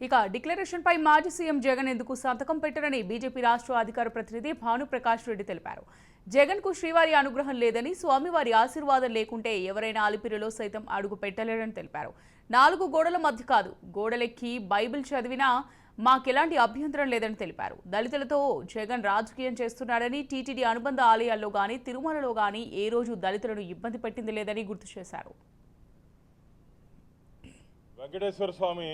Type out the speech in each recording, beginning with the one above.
ఇక డిక్లరేషన్ పై మాజీ సీఎం జగన్ ఎందుకు సంతకం పెట్టరని బీజేపీ రాష్ట్ర అధికార ప్రతినిధి భానుప్రకాష్ రెడ్డి తెలిపారు. జగన్ కు శ్రీవారి అనుగ్రహం లేదని, స్వామివారి ఆశీర్వాదం లేకుంటే ఎవరైనా అలిపిరిలో సైతం అడుగు పెట్టలేరని తెలిపారు. 4 గోడల మధ్య కాదు, గోడలెక్కి బైబిల్ చదివినా మాకెలాంటి అభ్యంతరం లేదని తెలిపారు. దళితులతో జగన్ రాజకీయం చేస్తున్నాడని, టీటీడీ అనుబంధ ఆలయాల్లో గానీ, తిరుమలలో గానీ ఏ రోజు దళితులను ఇబ్బంది పెట్టింది లేదని గుర్తు చేశారు. వెంకటేశ్వర స్వామి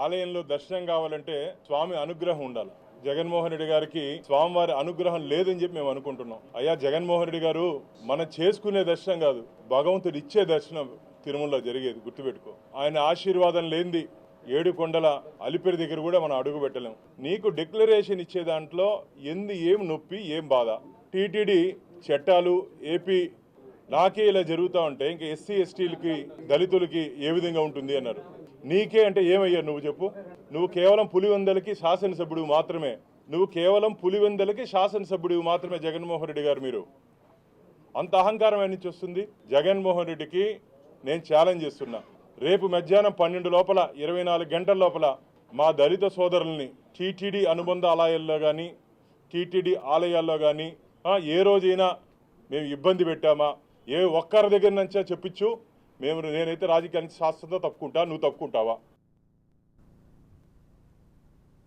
ఆలయంలో దర్శనం కావాలంటే స్వామి అనుగ్రహం ఉండాలి. జగన్మోహన్ రెడ్డి గారికి స్వామివారి అనుగ్రహం లేదని చెప్పి మేము అనుకుంటున్నాం. అయ్యా జగన్మోహన్ రెడ్డి గారు మనం చేసుకునే దర్శనం కాదు, భగవంతుడు ఇచ్చే దర్శనం తిరుమలలో జరిగేది, గుర్తుపెట్టుకో. ఆయన ఆశీర్వాదం లేనిది 7 కొండల అలిపిరి దగ్గర కూడా మనం అడుగు పెట్టలేం. నీకు డిక్లరేషన్ ఇచ్చే దాంట్లో ఏం నొప్పి, ఏం బాధ? టీటీడీ చట్టాలు ఏపీ నాకే ఇలా జరుగుతూ ఉంటే ఇంకా ఎస్సీ ఎస్టీలకి దళితులకి ఏ విధంగా ఉంటుంది అన్నారు. నీకే అంటే ఏమయ్యారు నువ్వు చెప్పు? నువ్వు కేవలం పులివెందలకి శాసనసభ్యుడు మాత్రమే, జగన్మోహన్ రెడ్డి గారు. మీరు అంత అహంకారం నుంచి వస్తుంది. జగన్మోహన్ రెడ్డికి నేను ఛాలెంజ్ చేస్తున్నా, రేపు మధ్యాహ్నం 12 లోపల 24 గంటల లోపల మా దళిత సోదరుల్ని టీటీడీ అనుబంధ ఆలయాల్లో కానీ, టీటీడీ ఆలయాల్లో కానీ ఏ రోజైనా మేము ఇబ్బంది పెట్టామా, ఏ ఒక్కరి దగ్గర నుంచే చెప్పించు. నేనైతే రాజకీయానికి శాస్త్రంతో తప్పుకుంటా, నువ్వు తప్పుకుంటావా?